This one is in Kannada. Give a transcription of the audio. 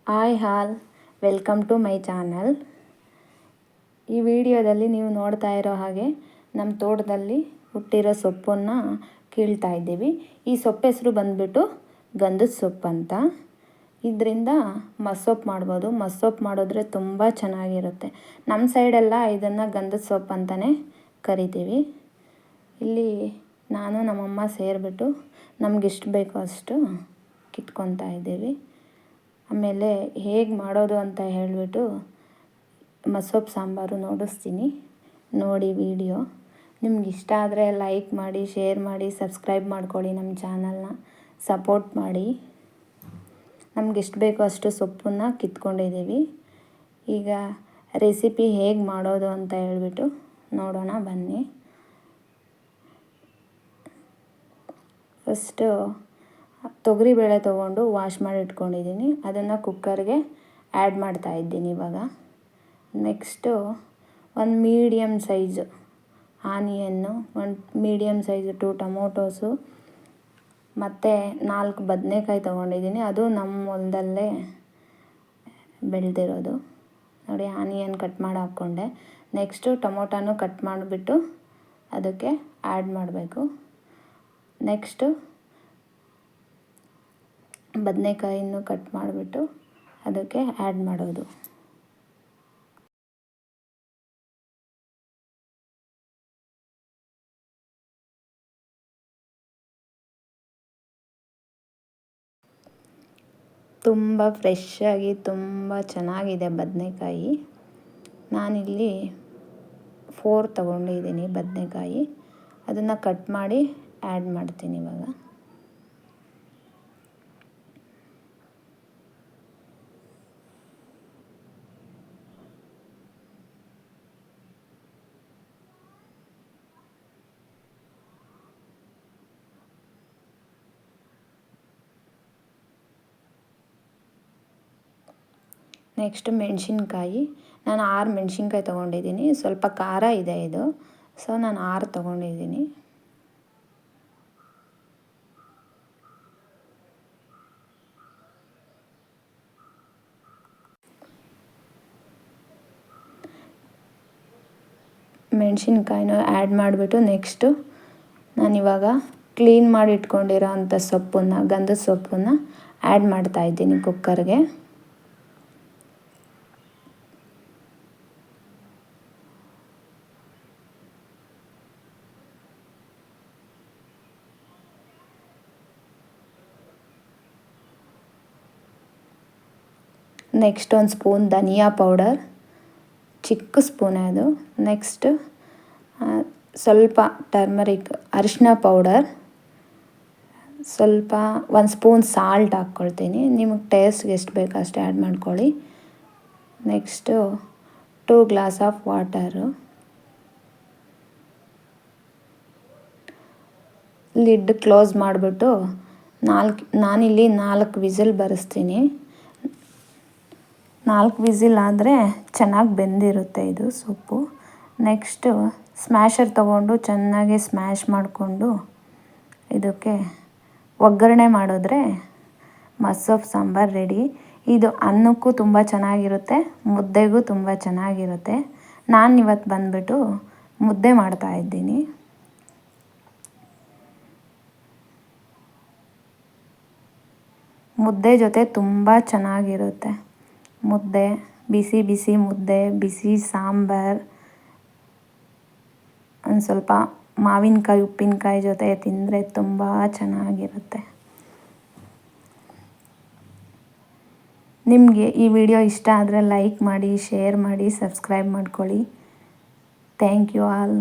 Hi all, welcome to my channel. ಈ ವಿಡಿಯೋದಲ್ಲಿ ನೀವು ನೋಡ್ತಾ ಇರೋ ಹಾಗೆ ನಮ್ಮ ತೋಟದಲ್ಲಿ ಹುಟ್ಟಿರೋ ಸೊಪ್ಪನ್ನು ಕೀಳ್ತಾ ಇದ್ದೀವಿ. ಈ ಸೊಪ್ಪು ಹೆಸರು ಬಂದುಬಿಟ್ಟು ಗಂಧದ ಸೊಪ್ಪು ಅಂತ. ಇದರಿಂದ ಮಸ್ಸೊಪ್ಪು ಮಾಡ್ಬೋದು. ಮಸ್ಸೊಪ್ಪು ಮಾಡಿದ್ರೆ ತುಂಬ ಚೆನ್ನಾಗಿರುತ್ತೆ. ನಮ್ಮ ಸೈಡೆಲ್ಲ ಇದನ್ನು ಗಂಧದ ಸೊಪ್ಪು ಅಂತಲೇ ಕರಿತೀವಿ. ಇಲ್ಲಿ ನಾನು ನಮ್ಮಮ್ಮ ಸೇರಿಬಿಟ್ಟು ನಮಗೆಷ್ಟು ಬೇಕೋ ಅಷ್ಟು ಕಿತ್ಕೊತಾ ಇದ್ದೀವಿ. ಆಮೇಲೆ ಹೇಗೆ ಮಾಡೋದು ಅಂತ ಹೇಳಿಬಿಟ್ಟು ಮಸ್ಸೊಪ್ಪು ಸಾಂಬಾರು ನೋಡಿಸ್ತೀನಿ, ನೋಡಿ ವಿಡಿಯೋ. ನಿಮ್ಗೆ ಇಷ್ಟ ಆದರೆ ಲೈಕ್ ಮಾಡಿ, ಶೇರ್ ಮಾಡಿ, ಸಬ್ಸ್ಕ್ರೈಬ್ ಮಾಡ್ಕೊಳ್ಳಿ, ನಮ್ಮ ಚಾನಲ್ನ ಸಪೋರ್ಟ್ ಮಾಡಿ. ನಮ್ಗೆ ಎಷ್ಟು ಬೇಕೋ ಅಷ್ಟು ಸೊಪ್ಪನ್ನು ಕಿತ್ಕೊಂಡಿದ್ದೀವಿ. ಈಗ ರೆಸಿಪಿ ಹೇಗೆ ಮಾಡೋದು ಅಂತ ಹೇಳ್ಬಿಟ್ಟು ನೋಡೋಣ ಬನ್ನಿ. ಫಸ್ಟು ತೊಗರಿಬೇಳೆ ತೊಗೊಂಡು ವಾಶ್ ಮಾಡಿ ಇಟ್ಕೊಂಡಿದ್ದೀನಿ. ಅದನ್ನು ಕುಕ್ಕರ್ಗೆ ಆ್ಯಡ್ ಮಾಡ್ತಾಯಿದ್ದೀನಿ ಇವಾಗ. ನೆಕ್ಸ್ಟು ಒಂದು ಮೀಡಿಯಮ್ ಸೈಜು ಆನಿಯನ್ನು, ಒಂದು ಮೀಡಿಯಮ್ ಸೈಜು 2 ಟೊಮೊಟೊಸು ಮತ್ತು 4 ಬದನೆಕಾಯಿ ತೊಗೊಂಡಿದ್ದೀನಿ. ಅದು ನಮ್ಮ ಹೊಲದಲ್ಲೇ ಬೆಳೆದಿರೋದು. ನೋಡಿ, ಆನಿಯನ್ ಕಟ್ ಮಾಡಿ ಹಾಕ್ಕೊಂಡೆ. ನೆಕ್ಸ್ಟು ಟೊಮೊಟೊನೂ ಕಟ್ ಮಾಡಿಬಿಟ್ಟು ಅದಕ್ಕೆ ಆ್ಯಡ್ ಮಾಡಬೇಕು. ನೆಕ್ಸ್ಟು ಬದನೆಕಾಯಿನೂ ಕಟ್ ಮಾಡಿಬಿಟ್ಟು ಅದಕ್ಕೆ ಆ್ಯಡ್ ಮಾಡೋದು. ತುಂಬ ಫ್ರೆಶ್ಶಾಗಿ ತುಂಬ ಚೆನ್ನಾಗಿದೆ ಬದನೆಕಾಯಿ. ನಾನಿಲ್ಲಿ 4 ತೊಗೊಂಡಿದ್ದೀನಿ ಬದನೆಕಾಯಿ. ಅದನ್ನು ಕಟ್ ಮಾಡಿ ಆ್ಯಡ್ ಮಾಡ್ತೀನಿ ಇವಾಗ. ನೆಕ್ಸ್ಟ್ ಮೆಣಸಿನ್ಕಾಯಿ. ನಾನು 6 ಮೆಣಸಿನ್ಕಾಯಿ ತೊಗೊಂಡಿದ್ದೀನಿ. ಸ್ವಲ್ಪ ಖಾರ ಇದೆ ಇದು, ಸೊ ನಾನು 6 ತೊಗೊಂಡಿದ್ದೀನಿ. ಮೆಣಸಿನ್ಕಾಯಿನೂ ಆ್ಯಡ್ ಮಾಡಿಬಿಟ್ಟು ನೆಕ್ಸ್ಟು ನಾನಿವಾಗ ಕ್ಲೀನ್ ಮಾಡಿ ಇಟ್ಕೊಂಡಿರೋ ಅಂಥ ಸೊಪ್ಪನ್ನು, ಗಂಧದ ಸೊಪ್ಪನ್ನು ಆ್ಯಡ್ ಮಾಡ್ತಾಯಿದ್ದೀನಿ ಕುಕ್ಕರ್ಗೆ. ನೆಕ್ಸ್ಟ್ ಒಂದು ಸ್ಪೂನ್ ಧನಿಯಾ ಪೌಡರ್, ಚಿಕ್ಕ ಸ್ಪೂನೇ ಅದು. ನೆಕ್ಸ್ಟ್ ಸ್ವಲ್ಪ ಟರ್ಮರಿಕ್, ಅರಿಶಿನ ಪೌಡರ್, ಸ್ವಲ್ಪ 1 ಸ್ಪೂನ್ ಸಾಲ್ಟ್ ಹಾಕ್ಕೊಳ್ತೀನಿ. ನಿಮಗೆ ಟೇಸ್ಟ್ಗೆ ಎಷ್ಟು ಬೇಕೋ ಅಷ್ಟು ಆ್ಯಡ್ ಮಾಡ್ಕೊಳ್ಳಿ. Next 2 glass of water. Lid close ಮಾಡಿಬಿಟ್ಟು ನಾನಿಲ್ಲಿ 4 ವಿಸಿಲ್ ಬರೆಸ್ತೀನಿ. 4 ವಿಸಿಲ್ ಆದರೆ ಚೆನ್ನಾಗಿ ಬೆಂದಿರುತ್ತೆ ಇದು ಸೊಪ್ಪು. ನೆಕ್ಸ್ಟು ಸ್ಮ್ಯಾಶರ್ ತೊಗೊಂಡು ಚೆನ್ನಾಗಿ ಸ್ಮ್ಯಾಶ್ ಮಾಡಿಕೊಂಡು ಇದಕ್ಕೆ ಒಗ್ಗರಣೆ ಮಾಡಿದ್ರೆ ಮಸ್ಸೊಪ್ಪು ಸಾಂಬಾರು ರೆಡಿ. ಇದು ಅನ್ನಕ್ಕೂ ತುಂಬ ಚೆನ್ನಾಗಿರುತ್ತೆ, ಮುದ್ದೆಗೂ ತುಂಬ ಚೆನ್ನಾಗಿರುತ್ತೆ. ನಾನಿವತ್ತು ಬಂದುಬಿಟ್ಟು ಮುದ್ದೆ ಮಾಡ್ತಾಯಿದ್ದೀನಿ. ಮುದ್ದೆ ಜೊತೆ ತುಂಬ ಚೆನ್ನಾಗಿರುತ್ತೆ. ಮುದ್ದೆ, ಬಿಸಿ ಬಿಸಿ ಮುದ್ದೆ, ಬಿಸಿ ಸಾಂಬಾರು, ಒಂದು ಸ್ವಲ್ಪ ಮಾವಿನಕಾಯಿ, ಉಪ್ಪಿನಕಾಯಿ ಜೊತೆ ತಿಂದರೆ ತುಂಬ ಚೆನ್ನಾಗಿರುತ್ತೆ. ನಿಮಗೆ ಈ ವಿಡಿಯೋ ಇಷ್ಟ ಆದರೆ ಲೈಕ್ ಮಾಡಿ, ಶೇರ್ ಮಾಡಿ, ಸಬ್ಸ್ಕ್ರೈಬ್ ಮಾಡ್ಕೊಳ್ಳಿ. Thank you all.